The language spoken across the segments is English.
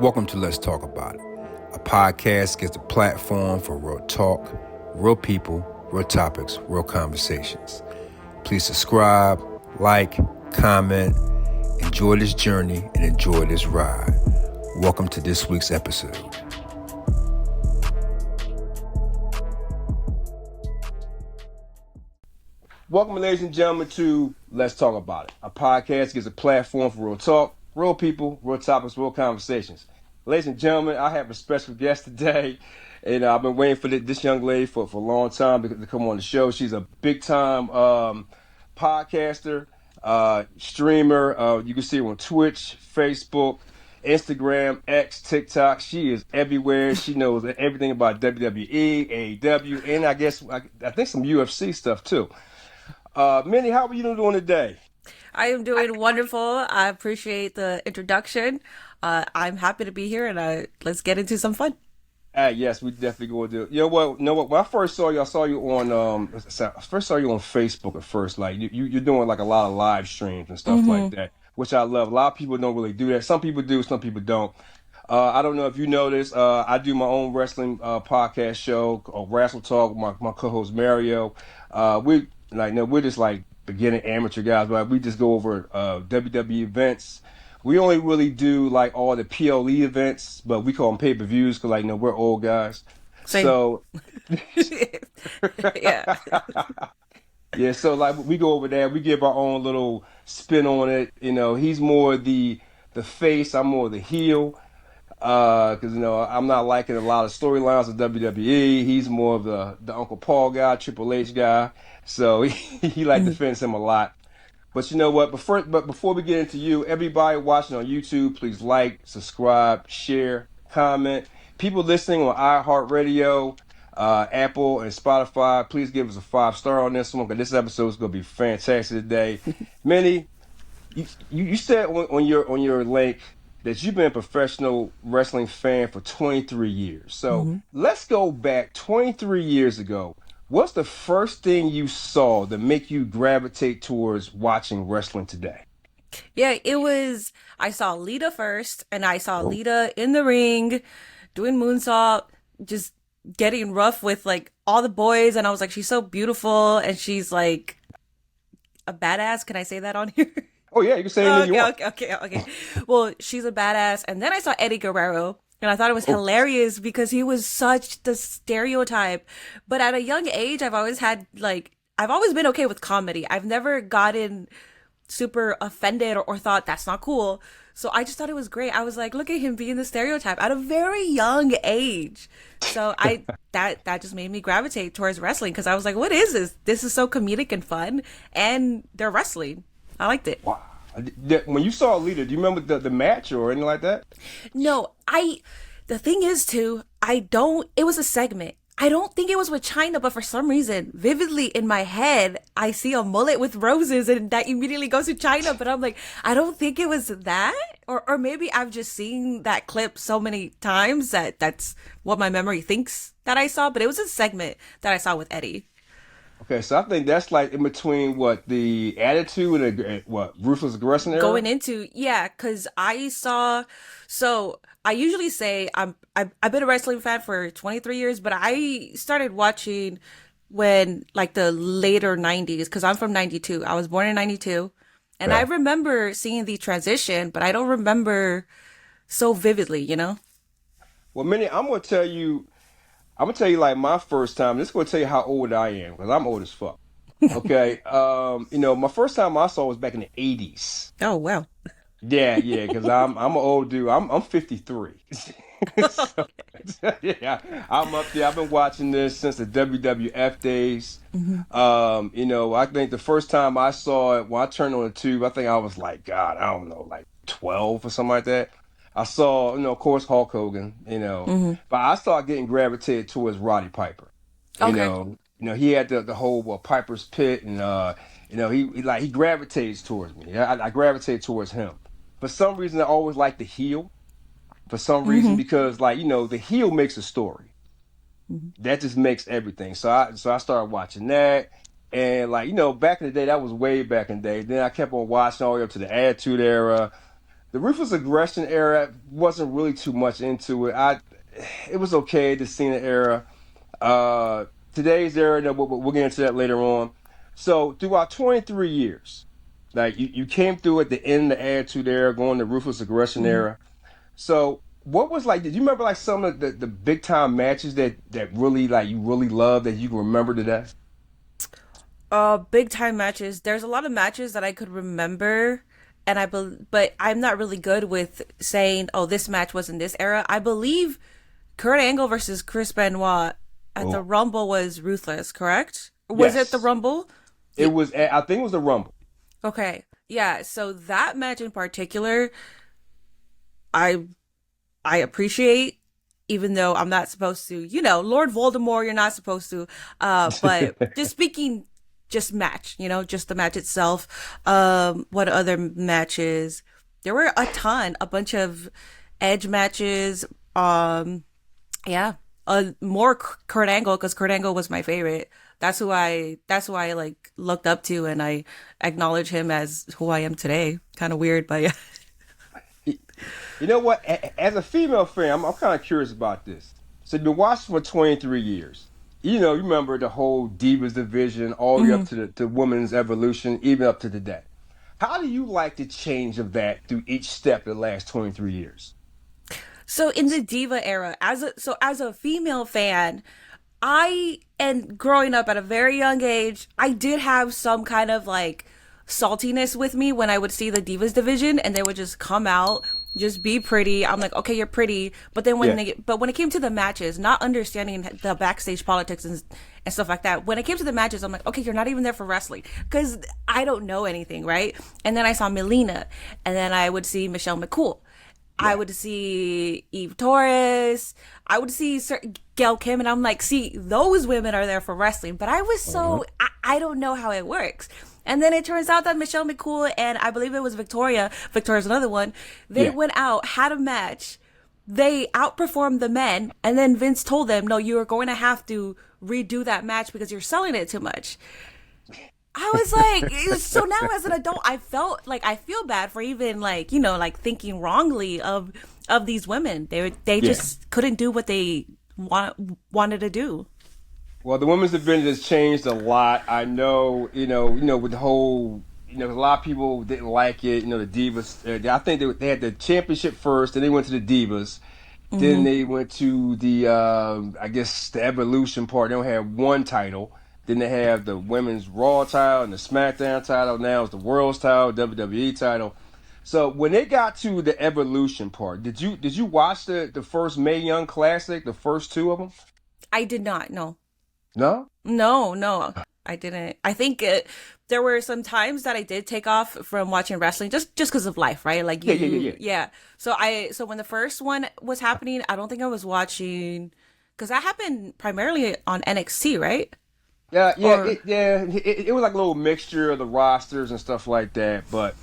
Welcome to Let's Talk About It. A podcast gives a platform for real talk, real people, real topics, real conversations. Please subscribe, like, comment, enjoy this journey, and enjoy this ride. Welcome to this week's episode. Welcome, ladies and gentlemen, to Let's Talk About It. A podcast gives a platform for real talk, real people, real topics, real conversations. Ladies and gentlemen, I have a special guest today, and I've been waiting for this young lady for a long time to come on the show. She's a big-time podcaster, streamer. You can see her on Twitch, Facebook, Instagram, X, TikTok. She is everywhere. She knows everything about WWE, AEW, and I think some UFC stuff too. Minnie, how are you doing today? I am doing wonderful. I appreciate the introduction. I'm happy to be here, and let's get into some fun. Yes, we definitely going to do. You know what? When I first saw you, I saw you on Facebook at first. Like you're doing like a lot of live streams and stuff like that, which I love. A lot of people don't really do that. Some people do, some people don't. I don't know if you know this. I do my own wrestling podcast show called Wrestle Talk with my co-host Mario. We're just like beginning amateur guys, but we just go over WWE events. We only really do like all the PLE events, but we call them pay-per-views because we're old guys. Same. So Yeah. yeah, so like we go over there, we give our own little spin on it. He's more the face, I'm more the heel. Because I'm not liking a lot of storylines of WWE. He's more of the Uncle Paul guy, Triple H guy. So he defends him a lot. But you know what? Before we get into you, everybody watching on YouTube, please like, subscribe, share, comment. People listening on iHeartRadio, Apple, and Spotify, please give us a 5-star on this one because this episode is going to be fantastic today. Minnie, you said on your link that you've been a professional wrestling fan for 23 years. So let's go back 23 years ago. What's the first thing you saw that make you gravitate towards watching wrestling today? Yeah, I saw Lita first, and I saw Lita in the ring, doing moonsault, just getting rough with like all the boys, and I was like, she's so beautiful, and she's like a badass. Can I say that on here? Oh yeah, you can say anything you want. Okay. Well, she's a badass. And then I saw Eddie Guerrero, and I thought it was hilarious because he was such the stereotype. But at a young age, I've always been okay with comedy. I've never gotten super offended or thought that's not cool. So I just thought it was great. I was like, look at him being the stereotype at a very young age. So that just made me gravitate towards wrestling because I was like, what is this? This is so comedic and fun, and they're wrestling. I liked it. Wow. When you saw Lita, do you remember the match or anything like that? No, the thing is too, it was a segment. I don't think it was with China, but for some reason, vividly in my head, I see a mullet with roses and that immediately goes to China, but I'm like, I don't think it was that. Or maybe I've just seen that clip so many times that's what my memory thinks that I saw, but it was a segment that I saw with Eddie. Okay, so I think that's like in between the Attitude and Ruthless Aggression era? Going into, yeah, because I usually say I've been a wrestling fan for 23 years, but I started watching when like the later 90s, because I'm from 92. I was born in 92. And I remember seeing the transition, but I don't remember so vividly, Well, Minnie, I'm gonna tell you like my first time. This is gonna tell you how old I am because I'm old as fuck. Okay, my first time I saw was back in the '80s. Oh wow. Yeah, because I'm an old dude. I'm 53. So, yeah, I'm up there. I've been watching this since the WWF days. I think the first time I saw it when I turned on the tube, I think I was like, God, I don't know, like 12 or something like that. I saw, of course, Hulk Hogan, but I started getting gravitated towards Roddy Piper. Okay. He had the whole Piper's Pit, and he gravitates towards me. I gravitate towards him. For some reason, I always like the heel. For some reason, because the heel makes a story. That just makes everything. So I started watching that, and back in the day, that was way back in the day. Then I kept on watching all the way up to the Attitude Era. The ruthless aggression era wasn't really too much into it. It was okay. The Cena era. Uh, Today's era, no, we'll get into that later on. So throughout 23 years, like you came through at the end of the Attitude Era, going to ruthless aggression Mhm. era. So what was like? Did you remember like some of the big time matches that really like you really loved that you can remember today? Big time matches. There's a lot of matches that I could remember, and but I'm not really good with saying, "Oh, this match was in this era." I believe Kurt Angle versus Chris Benoit at the Oh, Rumble was ruthless, correct? Was it the yes, Rumble? it Yeah. was. I think it was the Rumble. Okay. Yeah. So that match in particular, I I appreciate, even though I'm not supposed to. Lord Voldemort, you're not supposed to. But just speaking, just match. Just the match itself. What other matches? There were a ton, a bunch of Edge matches. Yeah. More Kurt Angle because Kurt Angle was my favorite. That's who I like looked up to, and I acknowledge him as who I am today. Kind of weird, but yeah. You know what? As a female fan, I'm kind of curious about this. So you've been watching for 23 years. You remember the whole Divas division all the way up Mhm. to the women's evolution, even up to today. How do you like the change of that through each step of the last 23 years? So in the diva era, as a female fan, I and growing up at a very young age, I did have some kind of like saltiness with me when I would see the divas division and they would just come out, just be pretty. I'm like, okay, you're pretty, but then Yeah, when it came to the matches, not understanding the backstage politics and stuff like that, when it came to the matches, I'm like, okay, you're not even there for wrestling because I don't know anything, right? And then I saw Melina, and then I would see Michelle McCool. I yeah. would see Eve Torres. I would see Gail Kim, and I'm like, see, those women are there for wrestling. But I was Uh-huh. I don't know how it works. And then it turns out that Michelle McCool and I believe it was Victoria's another one, they Yeah. went out, had a match. They outperformed the men, and then Vince told them, no, you are going to have to redo that match because you're selling it too much. I was like, so now as an adult, I feel bad for even like, like thinking wrongly of these women. They Yeah. just couldn't do what they wanted to do. Well, the women's division has changed a lot. I know, with the whole, a lot of people didn't like it. The Divas. I think they had the championship first, then they went to the Divas. Then Hmm. they went to the, I guess, the Evolution part. They don't have one title. Then they have the women's Raw title and the SmackDown title. Now it's the World's title, WWE title. So when they got to the Evolution part, did you watch the first Mae Young Classic, the first two of them? I did not. No, No. no, I didn't. I think there were some times that I did take off from watching wrestling just because of life, right? Like Yeah, yeah, yeah, yeah. yeah. So when the first one was happening, I don't think I was watching because that happened primarily on NXT, right? Yeah, yeah, Or it was like a little mixture of the rosters and stuff like that. But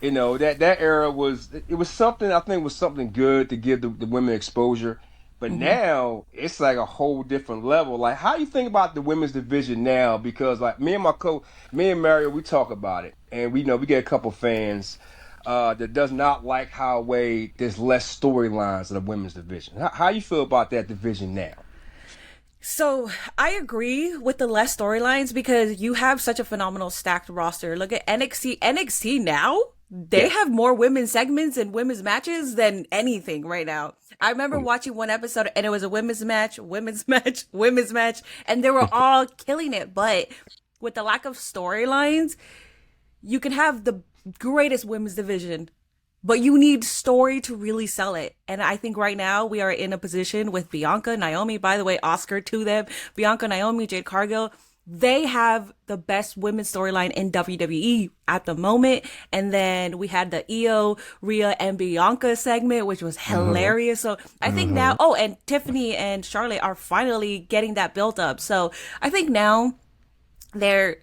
that era was something I think was something good to give the women exposure. But Mhm. now it's like a whole different level. Like, how you think about the women's division now? Because like me and Mario, we talk about it, and we know we get a couple fans that does not like how way there's less storylines in the women's division. How you feel about that division now? So I agree with the less storylines because you have such a phenomenal stacked roster. Look at NXT. NXT now, they Yeah. have more women's segments and women's matches than anything right now. I remember watching one episode and it was a women's match, women's match, women's match, and they were all killing it. But with the lack of storylines, you can have the greatest women's division, but you need story to really sell it. And I think right now we are in a position with Bianca, Naomi, by the way, Oscar to them, Bianca, Naomi, Jade Cargill. They have the best women's storyline in WWE at the moment. And then we had the Io, Rhea, and Bianca segment, which was Hmm. hilarious. So I think now, Hmm. oh, and Tiffany and Charlotte are finally getting that built up. So I think now there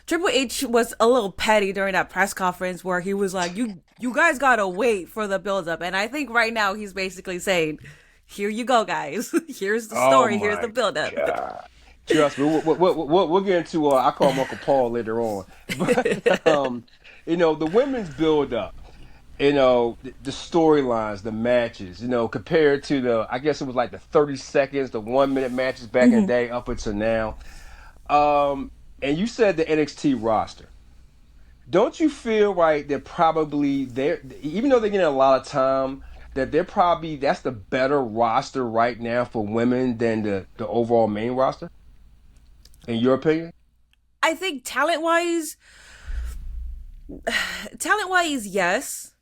Triple H was a little petty during that press conference where he was like, you guys gotta wait for the build up. And I think right now he's basically saying, here you go, guys. Here's the Oh story, here's the my build up. God. Trust me, we'll get into. I call him Uncle Paul later on, but the women's build up. the storylines, the matches, compared to I guess it was like the 30 seconds, the 1 minute matches back in the Hmm. day up until now. And you said the NXT roster. Don't you feel right that probably even though they're getting a lot of time, that that's the better roster right now for women than the overall main roster, in your opinion? I think talent wise, yes.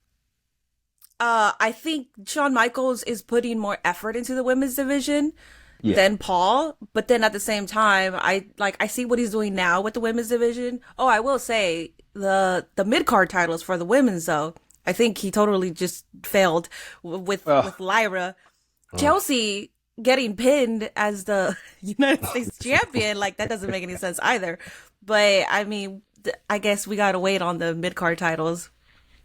I think Shawn Michaels is putting more effort into the women's division Yeah. than Paul, but then at the same time, I see what he's doing now with the women's division. Oh, I will say the mid card titles for the women's though. I think he totally just failed with Ugh. Lyra. Chelsea getting pinned as the United States champion, like that doesn't make any sense either. But I mean, I guess we gotta wait on the mid card titles.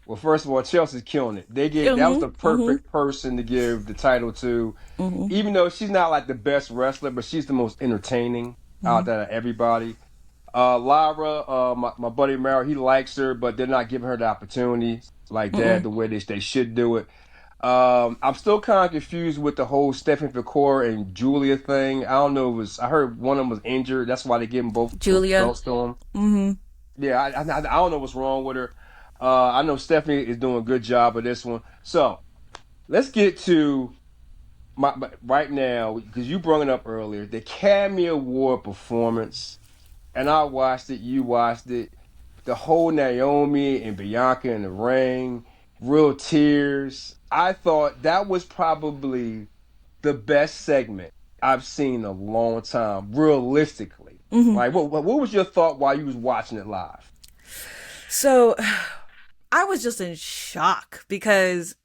Well, first of all, Chelsea's killing it. That was Mm-hmm. the Mm-hmm. perfect person to give the title to, Mm-hmm. even though she's not like the best wrestler, but she's the most entertaining Mm-hmm. out there of everybody. Lyra, my buddy Mara, he likes her, but they're not giving her the opportunity like that, Mm-mm. the way they should do it. I'm still kind of confused with the whole Stephanie McCoy and Julia thing. I don't know. I heard one of them was injured. That's why they gave them both Julia. belts to him. Mm-hmm. Yeah, I don't know what's wrong with her. I know Stephanie is doing a good job of this one. So let's get to right now, because you brought it up earlier, the Academy Award performance, and I watched it. You watched it. The whole Naomi and Bianca in the ring, real tears. I thought that was probably the best segment I've seen in a long time, realistically. Mm-hmm. Like, what was your thought while you was watching it live? So I was just in shock because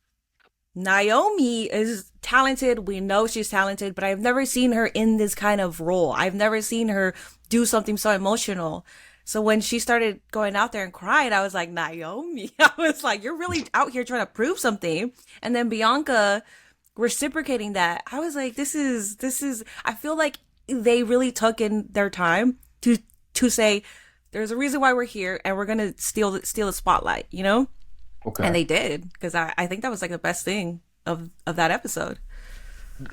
Naomi is talented. We know she's talented, but I've never seen her in this kind of role. I've never seen her do something so emotional. So when she started going out there and crying, I was like, Naomi, I was like, you're really out here trying to prove something. And then Bianca reciprocating that, I was like, I feel like they really took in their time to say, there's a reason why we're here and we're going to steal the spotlight, you know? And Okay. they did because I think that was like the best thing of that episode.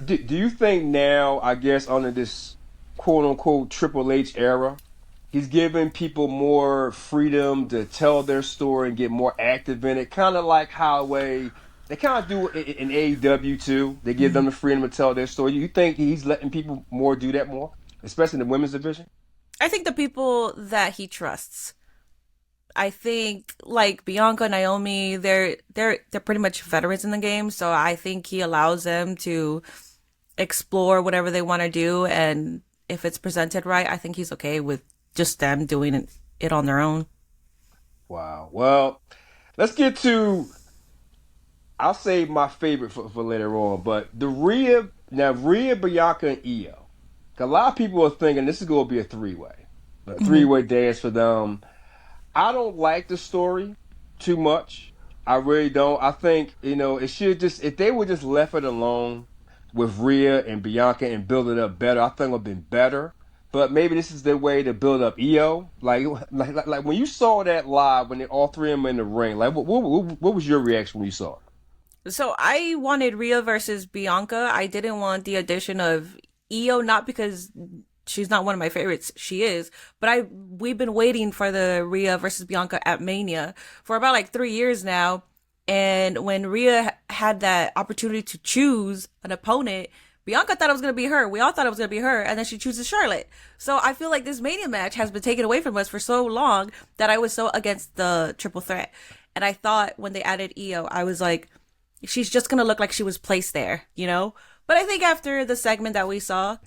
Do you think now, I guess, under this quote unquote Triple H era, he's giving people more freedom to tell their story and get more active in it? Kind of like how they kind of do it in AEW too. They give them Mhm. the freedom to tell their story. You think he's letting people more do that more, especially in the women's division? I think the people that he trusts. I think like Bianca, Naomi, they're pretty much veterans in the game, so I think he allows them to explore whatever they want to do, and if it's presented right, I think he's okay with just them doing it on their own. Wow. Well, let's get to. I'll save my favorite for later on, but Rhea, Bianca, and Io. A lot of people are thinking this is going to be a Hmm. three-way dance for them. I don't like the story too much. I really don't. I think, it should just, if they would just left it alone with Rhea and Bianca and build it up better, I think it would have been better. But maybe this is their way to build up Io. Like when you saw that live, when all three of them in the ring, like what was your reaction when you saw it? So I wanted Rhea versus Bianca. I didn't want the addition of Io, not because she's not one of my favorites. She is, but we've been waiting for the Rhea versus Bianca at Mania for about like 3 years now. And when Rhea had that opportunity to choose an opponent, Bianca thought it was gonna be her. We all thought it was gonna be her, and then she chooses Charlotte. So I feel like this Mania match has been taken away from us for so long that I was so against the triple threat. And I thought when they added Io, I was like, she's just gonna look like she was placed there, you know? But I think after the segment that we saw,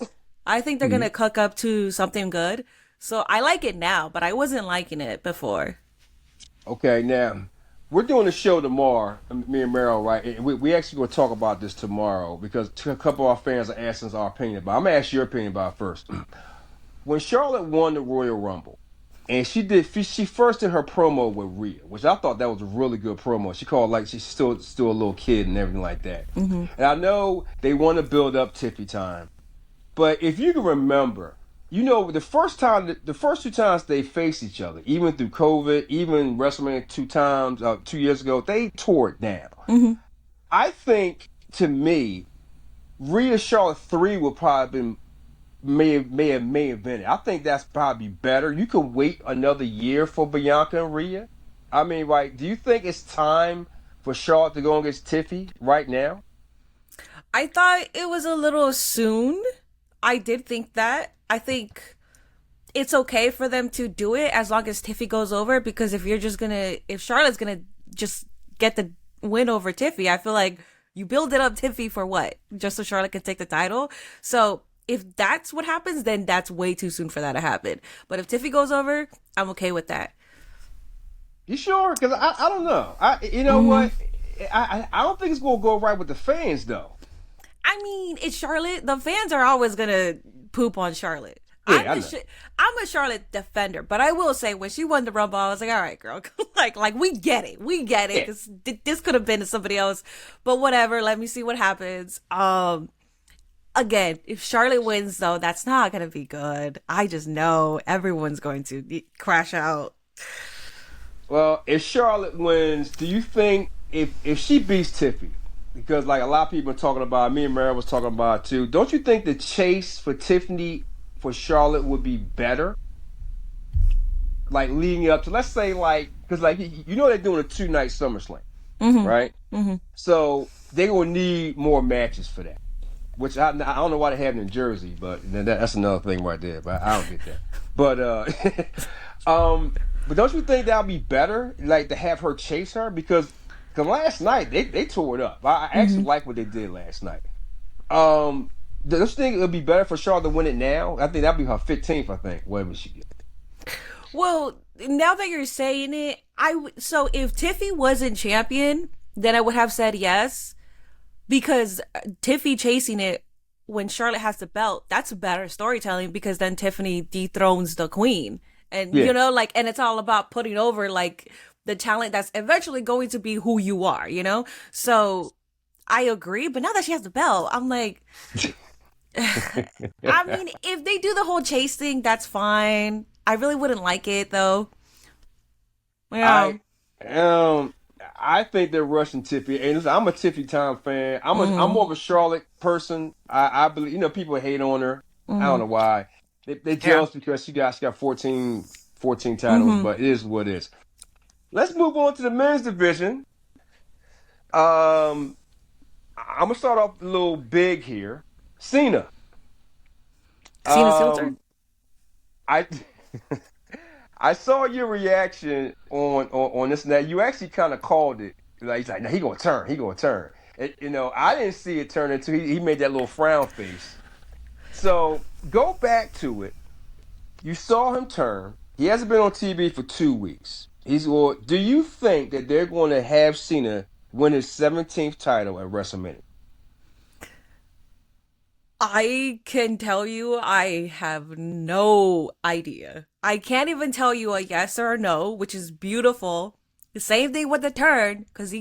I think they're gonna cook up to something good. So I like it now, but I wasn't liking it before. Okay, now we're doing a show tomorrow, me and Meryl, right? And we actually going to talk about this tomorrow because a couple of our fans are asking us our opinion about. I'm gonna ask your opinion about it first. When Charlotte won the Royal Rumble, and she first did her promo with Rhea, which I thought that was a really good promo. She called like she's still a little kid and everything like that. Hmm. And I know they want to build up Tiffy time, but if you can remember, the first two times they faced each other, even through COVID, even WrestleMania 2 times, 2 years ago, they tore it down. Hmm. I think, to me, Rhea Charlotte 3 would probably been may have been it. I think that's probably better. You could wait another year for Bianca and Rhea. I mean, like, do you think it's time for Charlotte to go against Tiffy right now? I thought it was a little soon. I did think that. I think it's okay for them to do it as long as Tiffy goes over, because if Charlotte's gonna just get the win over Tiffy, I feel like you build it up Tiffy for what? Just so Charlotte can take the title. So if that's what happens, then that's way too soon for that to happen. But if Tiffy goes over, I'm okay with that. You sure? Because I don't know. You know Hmm. what? I don't think it's gonna go right with the fans though. I mean, it's Charlotte. The fans are always gonna poop on Charlotte. Yeah, I know. I'm a Charlotte defender, but I will say when she won the Rumble, I was like, all right, girl, like we get it, we get it. Yeah. This could have been to somebody else, but whatever. Let me see what happens. Again, if Charlotte wins, though, that's not gonna be good. I just know everyone's going to crash out. Well, if Charlotte wins, do you think if she beats Tiffy, because like a lot of people are talking about, me and Mary was talking about it too, don't you think the chase for Tiffany for Charlotte would be better? Like leading up to, let's say, like, because like they're doing a 2 night SummerSlam, Hmm. right? Hmm. So they will need more matches for that. Which I don't know why they have it in Jersey, but then that's another thing right there. But I don't get that. But but don't you think that would be better, like to have her chase her? Because last night they tore it up. I actually Hmm. like what they did last night. Um, don't you think it would be better for Charlotte to win it now? I think that'd be her 15th. I think whatever she gets. Well, now that you're saying it, so if Tiffy wasn't champion, then I would have said yes, because Tiffy chasing it when Charlotte has the belt, that's better storytelling, because then Tiffany dethrones the queen. And Yeah, like, and it's all about putting over like the talent that's eventually going to be who you are. So I agree, but now that she has the belt, I'm like, I mean, if they do the whole chase thing, that's fine. I really wouldn't like it though. Yeah. I um I think they're rushing Tiffy. And listen, I'm a Tiffy Time fan. I'm Mm-hmm. more of a Charlotte person. I believe people hate on her. I don't Mm-hmm. know why. They Yeah. jealous because she got 14 titles, Mm-hmm. but it is what it is. Let's move on to the men's division. Um I'm gonna start off a little big here. Cena. Cena Silver. Um I I saw your reaction on this and that. You actually kind of called it. Like he's like, no, he gonna turn. He gonna turn. I didn't see it turn into. He made that little frown face. So go back to it. You saw him turn. He hasn't been on TV for 2 weeks. He's well. Do you think that they're going to have Cena win his 17th title at WrestleMania? I can tell you I have no idea. I can't even tell you a yes or a no, which is beautiful. The same thing with the turn, cause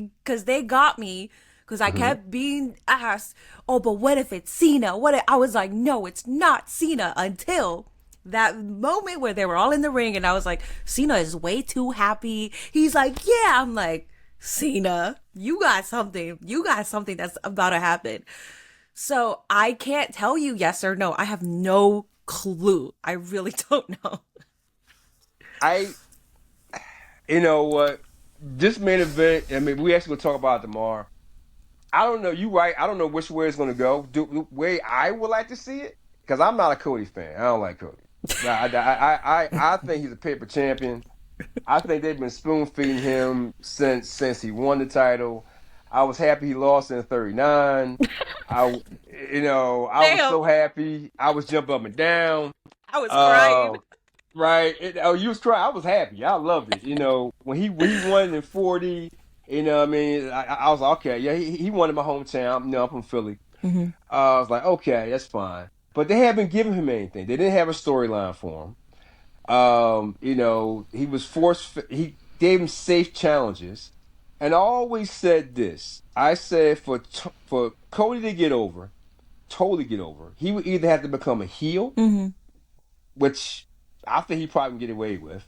they got me, cause I Hmm. kept being asked, oh, but what if it's Cena? I was like, no, it's not Cena, until that moment where they were all in the ring and I was like, Cena is way too happy. He's like, yeah. I'm like, Cena, you got something. You got something that's about to happen. So I can't tell you yes or no. I have no clue. I really don't know. I, you know what, this main event. I mean, we actually gonna talk about it tomorrow. I don't know. You right. I don't know which way it's going to go. The way I would like to see it, because I'm not a Cody fan. I don't like Cody. I think he's a paper champion. I think they've been spoon feeding him since he won the title. I was happy he lost in 39. I I was Damn, so happy. I was jumping up and down. I was crying. Uh, right. You was crying. I was happy. I loved it. When he won in 40. I mean, I was like, okay, yeah, he won in my hometown. I'm from Philly. Hmm. I was like, okay, that's fine. But they haven't given him anything. They didn't have a storyline for him. He was forced. He gave him safe challenges, and I always said this. I said for Cody to get over, totally get over, he would either have to become a heel Hmm. which I think he probably can get away with,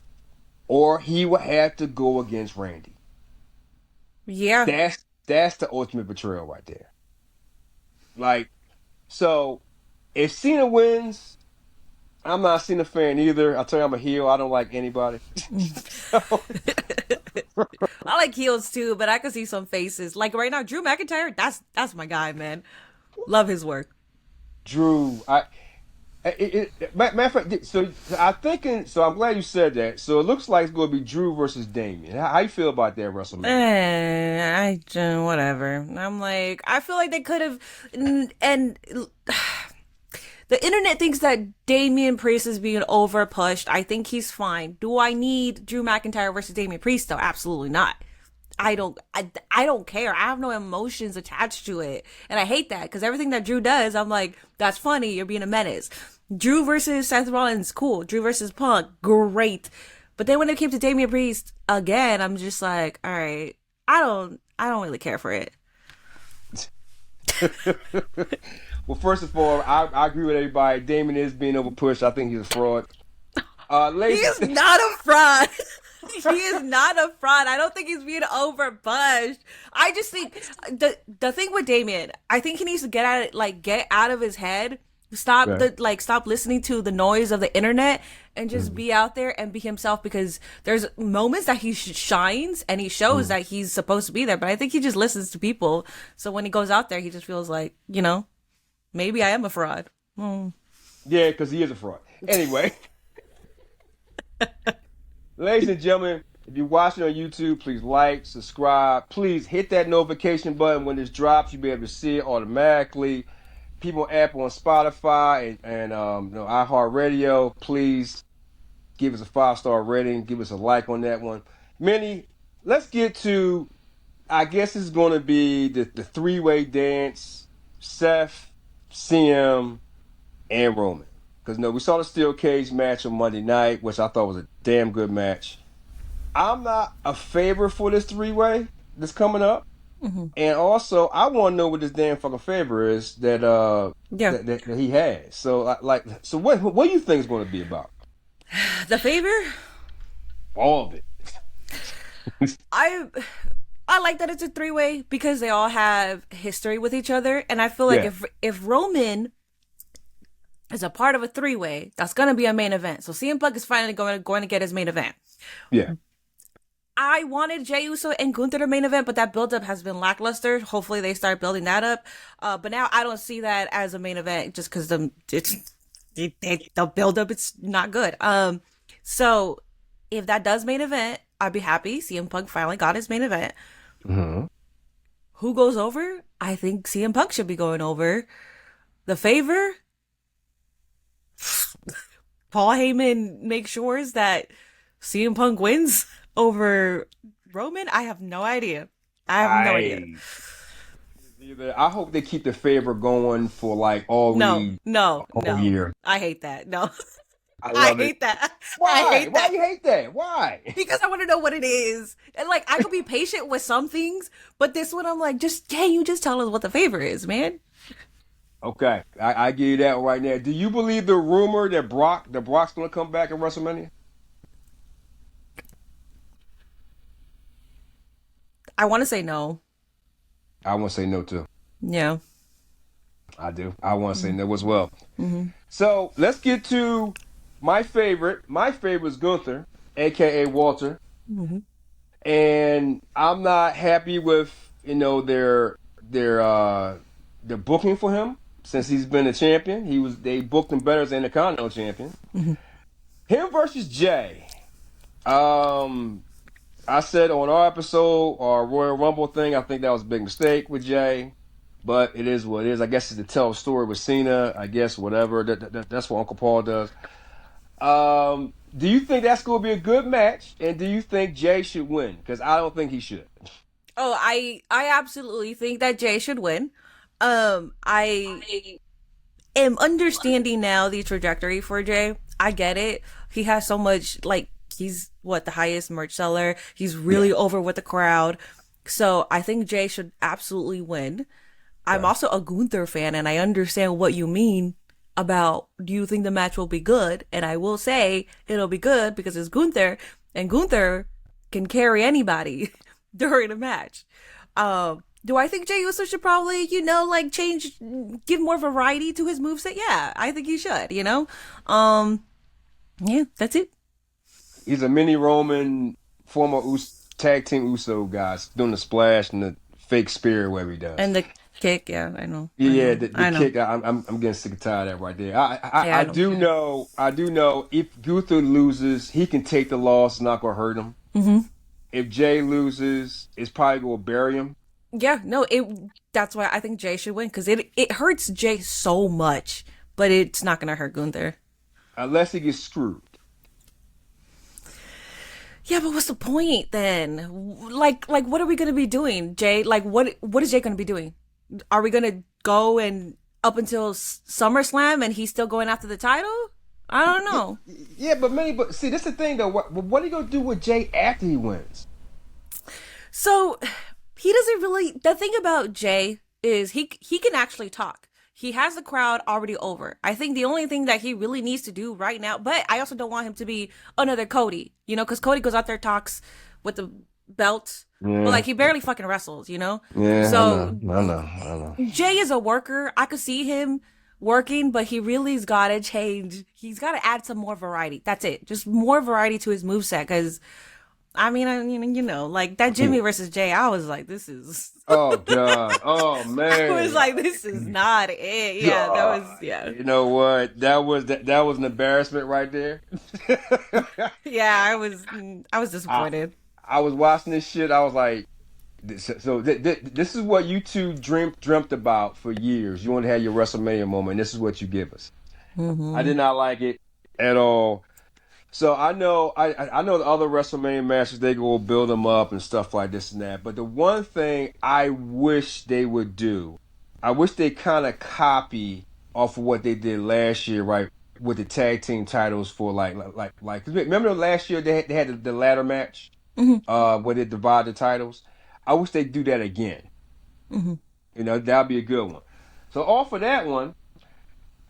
or he would have to go against Randy. Yeah. That's the ultimate betrayal right there. Like, so if Cena wins, I'm not a Cena fan either. I'll tell you, I'm a heel. I don't like anybody. So, I like heels too, but I can see some faces. Like right now, Drew McIntyre, that's my guy, man. Love his work. Drew, matter of fact, so I thinking. So I'm glad you said that. So it looks like it's going to be Drew versus Damien. How you feel about that WrestleMania? Whatever. I'm like, I feel like they could have, and the internet thinks that Damian Priest is being over pushed. I think he's fine. Do I need Drew McIntyre versus Damian Priest though? Absolutely not. I don't care. I have no emotions attached to it. And I hate that because everything that Drew does, I'm like, that's funny. You're being a menace. Drew versus Seth Rollins, cool. Drew versus Punk, great. But then when it came to Damian Priest again, I'm just like, all right, I don't really care for it. Well, first of all, I agree with everybody. Damon is being overpushed. I think he's a fraud. He Ladies, is not a fraud. He is not a fraud. I don't think he's being overpushed. I just think the thing with Damien, I think he needs to get out of his head. yeah. Stop listening to the noise of the internet and just be out there and be himself, because there's moments that he shines and he shows that he's supposed to be there, but I think he just listens to people. So when he goes out there, he just feels like, maybe I am a fraud. Yeah, because he is a fraud. Anyway, ladies and gentlemen, if you're watching on YouTube, please like, subscribe. Please hit that notification button when this drops. You'll be able to see it automatically. People on Apple and Spotify and iHeartRadio, please give us a 5-star rating. Give us a like on that one. Minnie, let's get to, I guess it's going to be the three-way dance, Seth, CM, and Roman. Because, we saw the steel cage match on Monday night, which I thought was a damn good match. I'm not a favor for this three-way that's coming up. And also, I want to know what this damn fucking favor is Yeah. that he has. So, so what do you think is going to be about? The favor? All of it. I I like that it's a three-way because they all have history with each other, and I feel like Yeah. if Roman is a part of a three-way, that's gonna be a main event. So CM Punk is finally going to get his main event. Yeah. I wanted Jey Uso and Gunther to main event, but that build-up has been lackluster. Hopefully they start building that up. But now I don't see that as a main event just because the build-up, it's not good. So if that does main event, I'd be happy. CM Punk finally got his main event. Mm-hmm. Who goes over? I think CM Punk should be going over. The favor? Paul Heyman makes sure that CM Punk wins over Roman? I have no idea. I have no idea. I hope they keep the favor going for like all year. I hate that. No. I I love it. hate that. I Why? hate Why that. you hate that? Why? Because I want to know what it is. And like, I could be patient with some things, but this one I'm like, can you just tell us what the favor is, man? Okay, I give you that right now. Do you believe the rumor that Brock's gonna come back at WrestleMania? I want to say no. I want to say no too. Yeah. I do. I want to say no as well. So let's get to my favorite. My favorite is Gunther, aka Walter, and I'm not happy with their booking for him since he's been a champion. They booked him better as an Intercontinental champion. Him versus Jay. I said on our episode, our Royal Rumble thing, I think that was a big mistake with Jay. But it is what it is. I guess it's to tell a story with Cena. I guess whatever. That's what Uncle Paul does. Do you think that's going to be a good match? And do you think Jay should win? Because I don't think he should. Oh, I absolutely think that Jay should win. I am understanding now the trajectory for Jay. I get it. He has so much, like, he's the highest merch seller. He's really over with the crowd. So I think Jay should absolutely win. I'm also a Gunther fan, and I understand what you mean about, do you think the match will be good? And I will say it'll be good because it's Gunther, and Gunther can carry anybody during a match. Do I think Jey Uso should probably, like change, give more variety to his moveset? Yeah, I think he should, Yeah, that's it. He's a mini Roman, former tag team Uso guys doing the splash and the fake spear, whatever he does. And the kick, yeah, I know. I Yeah, know. the I know. kick. I'm getting sick and tired of that right there. Yeah, I know. I do know if Gunther loses, he can take the loss. It's not gonna hurt him. Mm-hmm. If Jay loses, it's probably gonna bury him. Yeah, no, that's why I think Jay should win, because it hurts Jay so much, but it's not gonna hurt Gunther. Unless he gets screwed. Yeah, but what's the point then? Like what are we gonna be doing, Jay? Like what is Jay gonna be doing? Are we gonna go and up until SummerSlam and he's still going after the title? I don't know. Yeah, but see, this is the thing though. What are you gonna do with Jay after he wins? So he doesn't really. The thing about Jay is he can actually talk. He has the crowd already over. I think the only thing that he really needs to do right now, but I also don't want him to be another Cody, because Cody goes out there, talks with the belt, Yeah. but like he barely fucking wrestles. Yeah, So I know. Jay is a worker. I could see him working, but he really's got to change. He's got to add some more variety. That's it. Just more variety to his moveset. Because, like that Jimmy versus Jay, I was like, this is. Oh God! Oh man! I was like, this is not it. Yeah, that was, yeah. You know what? That was an embarrassment right there. Yeah, I was disappointed. I was watching this shit. I was like, this is what you two dreamt about for years. You want to have your WrestleMania moment. This is what you give us. Mm-hmm. I did not like it at all. So I know the other WrestleMania matches, they go build them up and stuff like this and that. But the one thing I wish they would do, I wish they kind of copy off of what they did last year, right, with the tag team titles for like. Remember last year they had the ladder match, where they divide the titles. I wish they'd do that again. Mm-hmm. That'd be a good one. So off of that one,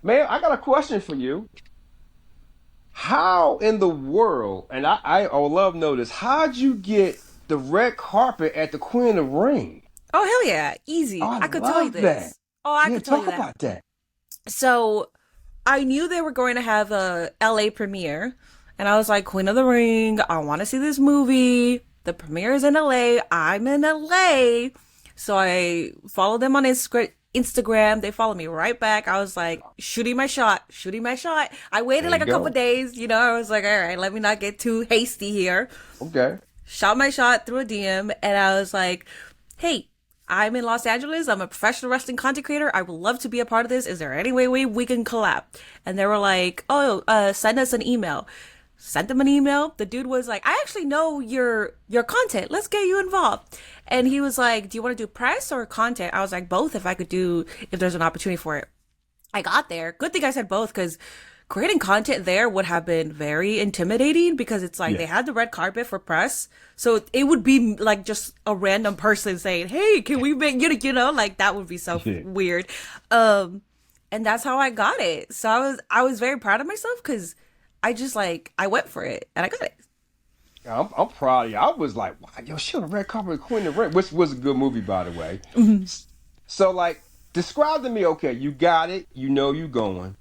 man, I got a question for you. How in the world, and I would love to know this, how'd you get the red carpet at the Queen of the Ring? Oh, hell yeah. Easy. Oh, I could tell you this. That. Oh, I could tell you that. Talk about that. So I knew they were going to have a LA premiere, and I was like, Queen of the Ring, I want to see this movie. The premiere is in LA. I'm in LA. So I followed them on Instagram. They followed me right back. I was like, shooting my shot. I waited like a couple days, I was like, all right, let me not get too hasty here. Okay. Shot my shot through a DM, and I was like, hey, I'm in Los Angeles. I'm a professional wrestling content creator. I would love to be a part of this. Is there any way we can collab? And they were like, send us an email. Sent them an email. The dude was like, I actually know your content. Let's get you involved. And he was like, do you want to do press or content? I was like, both, if there's an opportunity for it. I got there. Good thing I said both, because creating content there would have been very intimidating, because it's like they had the red carpet for press. So it would be like just a random person saying, hey, can we make, like that would be so weird. And that's how I got it. So I was very proud of myself, because I went for it and I got it. I'm proud of you. I was like, wow, yo, she on the red carpet with Queen of the Ring, which was a good movie, by the way. Mm-hmm. So, like, describe to me, okay, you got it. You know you going.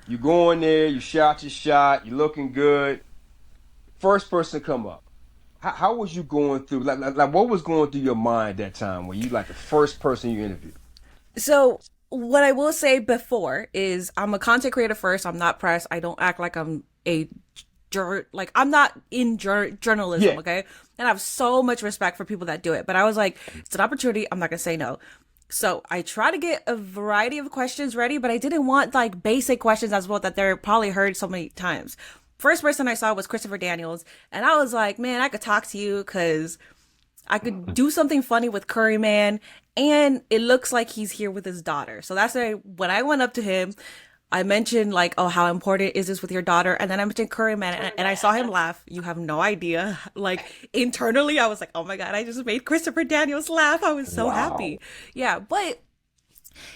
You go in there, you shot your shot, you looking good. First person to come up. How was you going through, like what was going through your mind that time when you, like, the first person you interviewed? So what I will say before is I'm a content creator first. I'm not press. I don't act like I'm I'm not in journalism, okay? And I have so much respect for people that do it. But I was like, it's an opportunity. I'm not going to say no. So I try to get a variety of questions ready, but I didn't want like basic questions as well that they're probably heard so many times. First person I saw was Christopher Daniels. And I was like, man, I could talk to you because I could do something funny with Curry Man. And it looks like he's here with his daughter. So that's why when I went up to him, I mentioned like, oh, how important is this with your daughter? And then I mentioned Curry Man, and I saw him laugh. You have no idea. Like internally, I was like, oh my God, I just made Christopher Daniels laugh. I was so happy. Yeah, but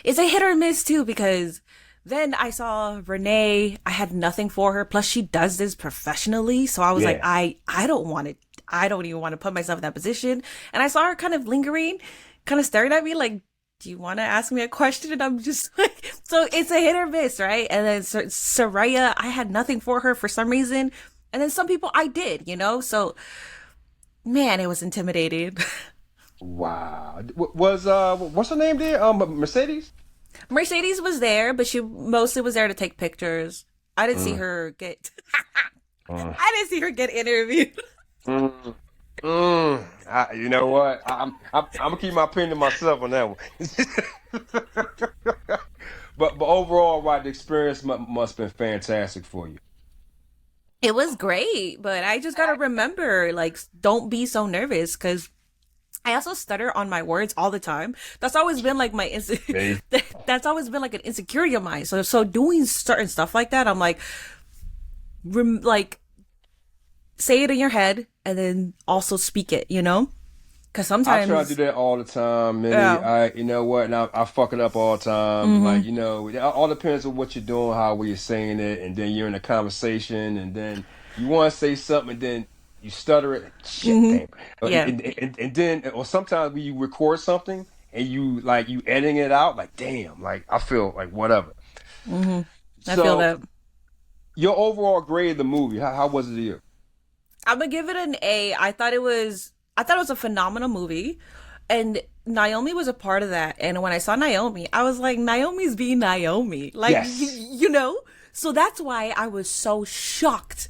it's a hit or miss too, because Then I saw Renee. I had nothing for her. Plus, she does this professionally. So I was like, Yeah. I don't want to, I don't even want to put myself in that position. And I saw her kind of lingering, kind of staring at me like, do you want to ask me a question? And I'm just like, so it's a hit or miss, right? And then Soraya, I had nothing for her for some reason. And then some people I did, you know? So, man, it was intimidating. Wow. Was what's her name there? Mercedes? Mercedes was there, but she mostly was there to take pictures. I didn't see Mm, her get mm, I didn't see her get interviewed. mm, you know what? I'm gonna keep my opinion to myself on that one. But overall, right, the experience must have been fantastic for you. It was great, but I just gotta remember, like, don't be so nervous because I also stutter on my words all the time. That's always been like Me. that's always been like an insecurity of mine. So doing certain stuff like that, I'm like, like say it in your head and then also speak it, you know? Because I try to do sometimes, that all the time, Minnie. yeah, You know what? And I fuck it up all the time. mm-hmm, Like, it all depends on what you're doing, how you're saying it, and then you're in a conversation, and then you want to say something, and then you stutter it. Like, shit, mm-hmm, damn. yeah, And then, or sometimes when you record something and you editing it out, like, damn, like I feel like whatever. mm-hmm. I feel So, that. your overall grade of the movie, how was it to you? I'm gonna give it an A. I thought it was a phenomenal movie, and Naomi was a part of that. And when I saw Naomi, I was like, Naomi's being Naomi, like Yes. you know. So that's why I was so shocked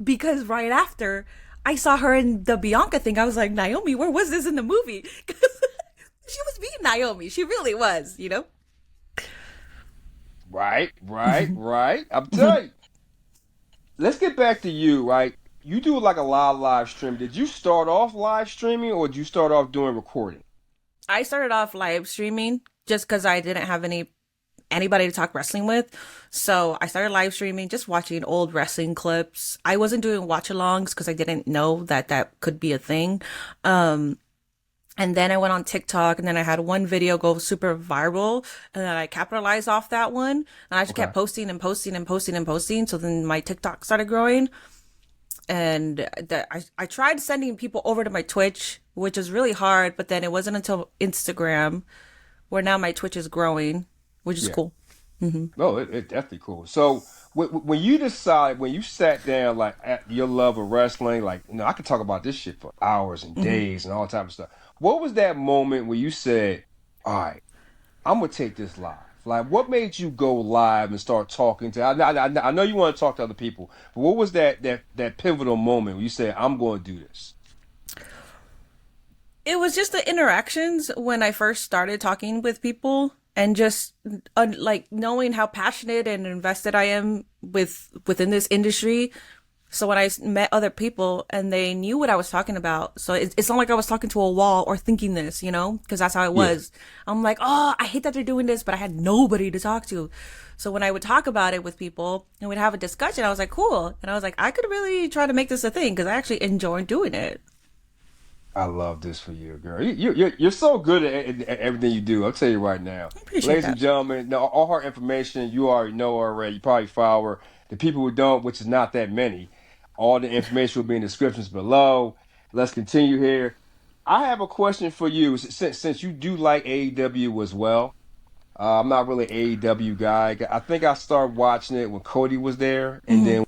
because right after I saw her in the Bianca thing, I was like, Naomi, where was this in the movie? Because she was being Naomi. She really was, you know. Right, right, right. I'm telling you. Let's get back to you, right? You do like a live stream. Did you start off live streaming or did you start off doing recording? I started off live streaming just because I didn't have anybody to talk wrestling with. So I started live streaming, just watching old wrestling clips. I wasn't doing watch alongs because I didn't know that that could be a thing. Um, and then I went on TikTok and then I had one video go super viral and then I capitalized off that one and I just Okay. kept posting and posting and posting and posting. So then my TikTok started growing and I tried sending people over to my Twitch, which is really hard, but then it wasn't until Instagram where now my Twitch is growing, which is Yeah. cool. No, it definitely cool. So when you decide, when you sat down, like at your love of wrestling, like, I could talk about this shit for hours and Hmm. days and all type of stuff. What was that moment where you said, all right, I'm gonna take this live? Like, what made you go live and start talking to? I know you want to talk to other people, but what was that pivotal moment where you said, I'm going to do this? It was just the interactions when I first started talking with people and just like knowing how passionate and invested I am within this industry. So when I met other people and they knew what I was talking about, so it's not like I was talking to a wall or thinking this, you know, because that's how it Yeah, was. I'm like, oh, I hate that they're doing this, but I had nobody to talk to. So when I would talk about it with people and we'd have a discussion, I was like, cool. And I was like, I could really try to make this a thing because I actually enjoy doing it. I love this for you, girl. You're so good at everything you do. I'll tell you right now, I appreciate ladies and that. gentlemen. No, all her information you already know already. You probably follow her. The people who don't, which is not that many, all the information will be in the descriptions below. Let's continue here. I have a question for you. Since you do like AEW as well, I'm not really an AEW guy. I think I started watching it when Cody was there, and Hmm. then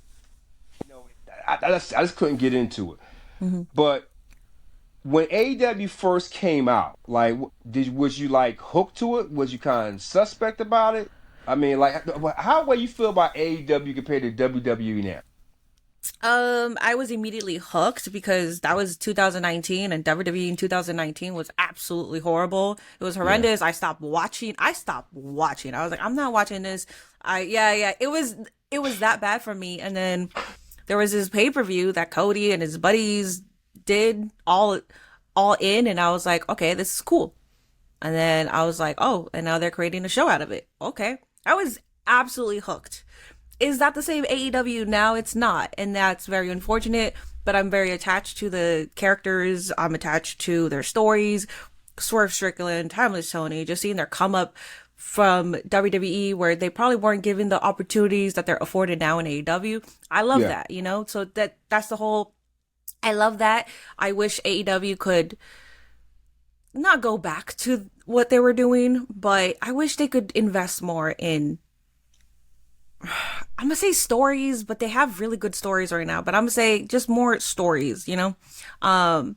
I just couldn't get into it. Hmm. But when AEW first came out, like, was you like hooked to it? Was you kind of suspect about it? I mean, like, how way you feel about AEW compared to WWE now? I was immediately hooked because that was 2019 and WWE in 2019 was absolutely horrible. It was Yeah, horrendous. I stopped watching. I stopped watching. I was like, I'm not watching this. Yeah. It was that bad for me. And then there was this pay-per-view that Cody and his buddies did all in and I was like, okay, this is cool. And then I was like, oh, and now they're creating a show out of it. Okay. I was absolutely hooked. Is that the same AEW now? It's not. And that's very unfortunate, but I'm very attached to the characters. I'm attached to their stories. Swerve Strickland, Timeless Tony, just seeing their come up from WWE where they probably weren't given the opportunities that they're afforded now in AEW. I love Yeah. that, you know? So that's the whole I love that. I wish AEW could not go back to what they were doing, but I wish they could invest more in I'm gonna say stories, but they have really good stories right now. But I'm gonna say just more stories, you know? Um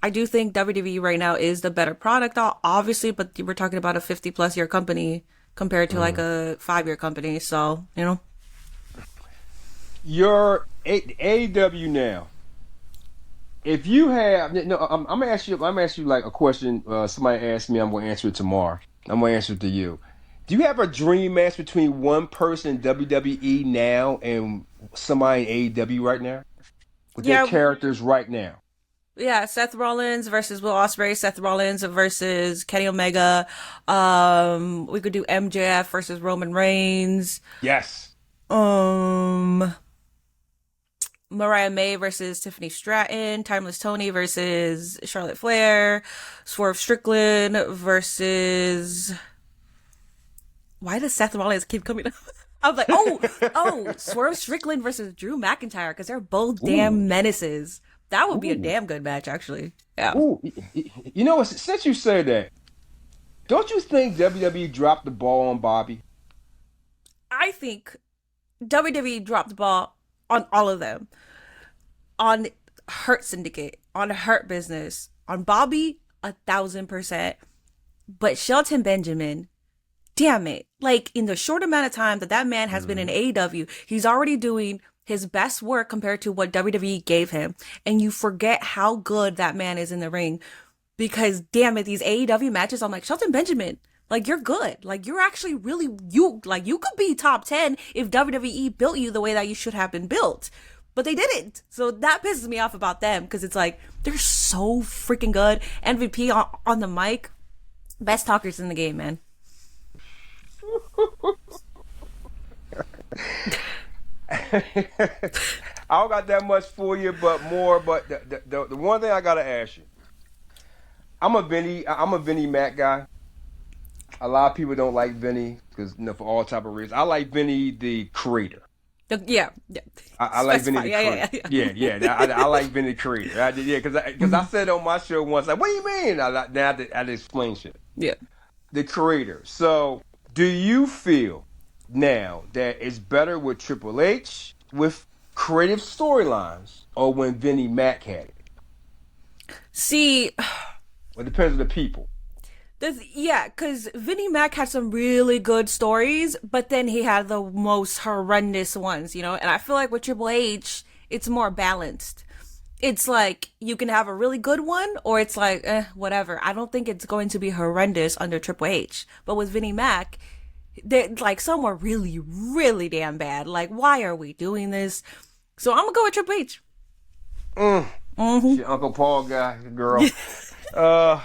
I do think WWE right now is the better product, obviously, but we're talking about a 50 plus year company compared to like Mm. a 5 year company. So, you know, Your AEW now. If you have no, I'm gonna ask you. I'm gonna ask you like a question. Somebody asked me. I'm gonna answer it tomorrow. I'm gonna answer it to you. Do you have a dream match between one person in WWE now and somebody in AEW right now with their yeah, characters right now? yeah, Seth Rollins versus Will Ospreay, Seth Rollins versus Kenny Omega. We could do MJF versus Roman Reigns. Yes. Um, Mariah May versus Tiffany Stratton, Timeless Tony versus Charlotte Flair, Swerve Strickland versus. Why does Seth Rollins keep coming up? I was like, Swerve Strickland versus Drew McIntyre because they're both damn Ooh. menaces. That would be a Ooh. damn good match, actually. Yeah. Ooh. You know what? Since you say that, don't you think WWE dropped the ball on Bobby? I think WWE dropped the ball on all of them. On Hurt Syndicate, on Hurt Business, on Bobby, 1,000%. But Shelton Benjamin, damn it. Like, in the short amount of time that man has been in Mhm. AEW, he's already doing his best work compared to what WWE gave him. And you forget how good that man is in the ring. Because, damn it, these AEW matches, I'm like, Shelton Benjamin, like, you're good. Like, you're actually really, you could be top 10 if WWE built you the way that you should have been built. But they didn't. So that pisses me off about them because it's like, they're so freaking good. MVP on the mic, best talkers in the game, man. I don't got that much for you, but more. But the one thing I gotta ask you, I'm a Vinnie Mac guy. A lot of people don't like Vinny because for all type of reasons. I like Vinny the creator. Yeah, yeah. I like Vinny Specify. the Yeah, creator. yeah, yeah. Yeah. I like Vinny the creator. Yeah, because I said on my show once, like, what do you mean? Now I had to explain shit. Yeah. The creator. So, do you feel now that it's better with Triple H with creative storylines or when Vinnie Mac had it? See, Well, it depends on the people. yeah, because Vinnie Mac had some really good stories, but then he had the most horrendous ones, you know? And I feel like with Triple H, it's more balanced. It's like you can have a really good one, or it's like, whatever. I don't think it's going to be horrendous under Triple H. But with Vinnie Mac, like some were really, really damn bad. Like, why are we doing this? So I'm gonna go with Triple H. Mm. Mm-hmm. Your Uncle Paul guy, girl. uh,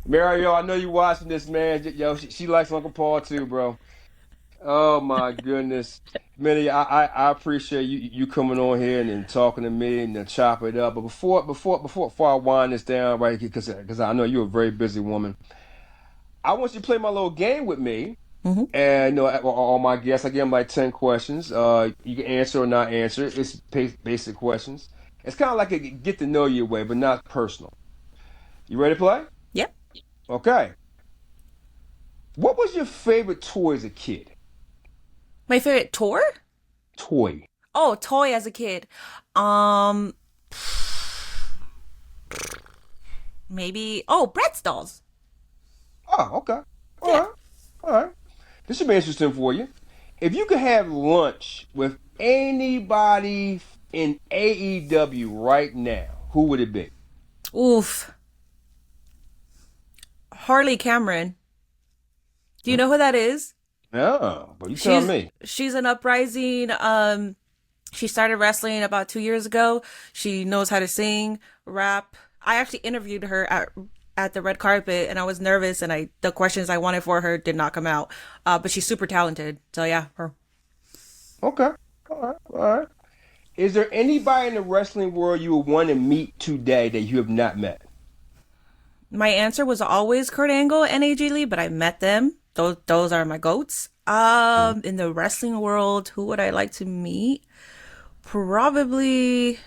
Mario, I know you watching this, man. Yo, she likes Uncle Paul too, bro. Oh my goodness, Minnie, I appreciate you coming on here and talking to me and to chop it up. But before I wind this down, right? Because I know you're a very busy woman. I want you to play my little game with me. Mm-hmm. And all my guests, I give them like 10 questions. You can answer or not answer. It's basic questions. It's kind of like a get to know you way, but not personal. You ready to play? Yep. Okay. What was your favorite toy as a kid? My favorite tour? Toy. Oh, toy as a kid. Um, maybe. Oh, Bratz dolls. Oh, okay. All Yeah. right. All right. This should be interesting for you. If you could have lunch with anybody in AEW right now, who would it be? Oof. Harley Cameron. Do you know who that is? No, but you tell She's me. she's an uprising. She started wrestling about 2 years ago. She knows how to sing, rap. I actually interviewed her at the red carpet, and I was nervous, and the questions I wanted for her did not come out. But she's super talented. So yeah, her. Okay. All right. All right. Is there anybody in the wrestling world you would want to meet today that you have not met? My answer was always Kurt Angle and AJ Lee, but I met them. Those are my goats. In the wrestling world, who would I like to meet? Probably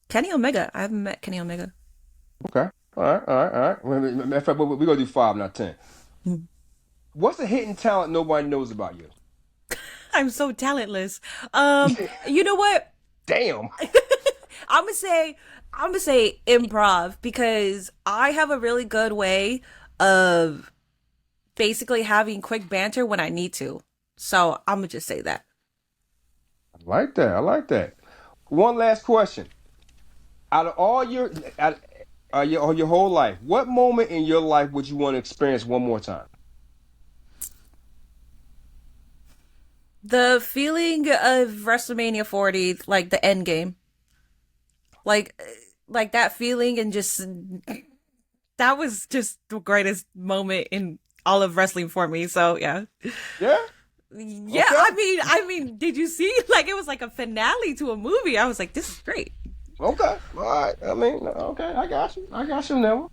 Kenny Omega. I haven't met Kenny Omega. Okay. All right. All right. All right. Matter of fact, we're gonna do five, not 10. What's a hidden talent nobody knows about you? I'm so talentless. You know what? Damn. I'm gonna say I'm gonna say improv because I have a really good way of basically having quick banter when I need to. So I'm gonna just say that. I like that. I like that. One last question. Out of all out, your whole life, what moment in your life would you want to experience one more time? The feeling of WrestleMania 40, like the end game, like like that feeling, and just that was just the greatest moment in all of wrestling for me. So yeah. Yeah. Yeah, Okay. I mean, did you see? Like, it was like a finale to a movie. I was like, this is great. Okay. All right. I mean, okay. I got you. I got you now.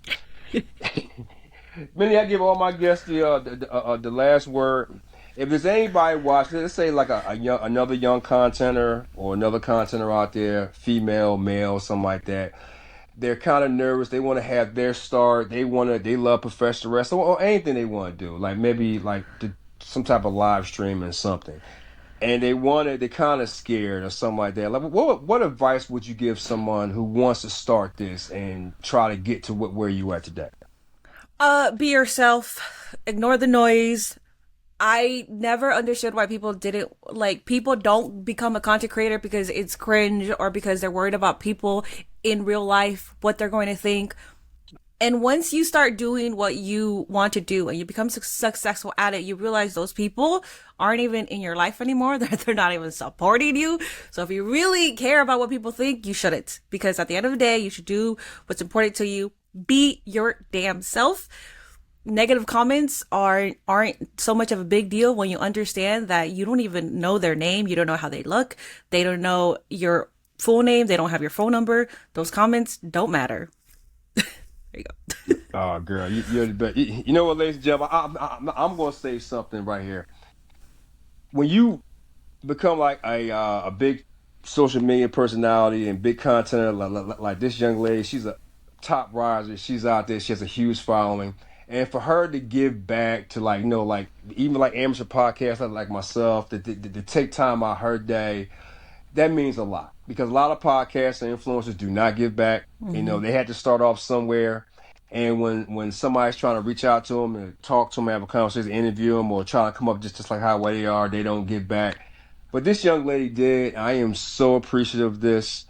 Minnie, I give all my guests the last word. If there's anybody watching, let's say like another young contender or another contender out there, female, male, something like that. They're kind of nervous. They want to have their start. They love professional wrestling or anything they want to do. Like maybe like some type of live stream and something. And they're kind of scared or something like that. Like, what advice would you give someone who wants to start this and try to get to where you are today? Be yourself. Ignore the noise. I never understood why people didn't like people don't become a content creator because it's cringe or because they're worried about people in real life, what they're going to think. And once you start doing what you want to do and you become successful at it, you realize those people aren't even in your life anymore. They're not even supporting you. So if you really care about what people think, you shouldn't. Because at the end of the day, you should do what's important to you. Be your damn self. Negative comments aren't so much of a big deal when you understand that you don't even know their name, you don't know how they look, they don't know your full name, they don't have your phone number. Those comments don't matter. There you go. Oh, girl, you're the best. You know what, ladies and gentlemen, I'm going to say something right here. When you become like a big social media personality and big content like this young lady, she's a top riser. She's out there. She has a huge following. And for her to give back to like like even like amateur podcasts like myself to take time out her day, that means a lot because a lot of podcasts and influencers do not give back. Mm-hmm. They had to start off somewhere. And when somebody's trying to reach out to them and talk to them, have a conversation, interview them, or try to come up just like how they are, they don't give back. But this young lady did. I am so appreciative of this.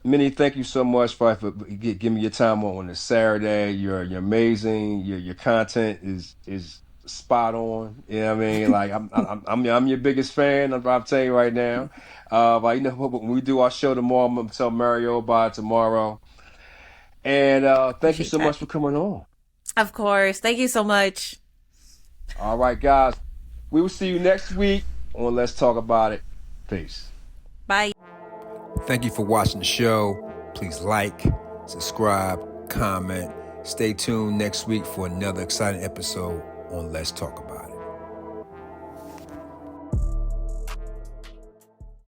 Minnie, thank you so much for giving me your time on this Saturday. You're amazing. Your content is spot on. You know what I mean? Like I'm your biggest fan. I'm telling you right now. But you know when we do our show tomorrow, I'm gonna tell Mario about it tomorrow. And thank you Appreciate so that. much for coming on. Of course. Thank you so much. All right, guys. We will see you next week on Let's Talk About It. Peace. Bye. Thank you for watching the show. Please like, subscribe, comment. Stay tuned next week for another exciting episode on Let's Talk About It.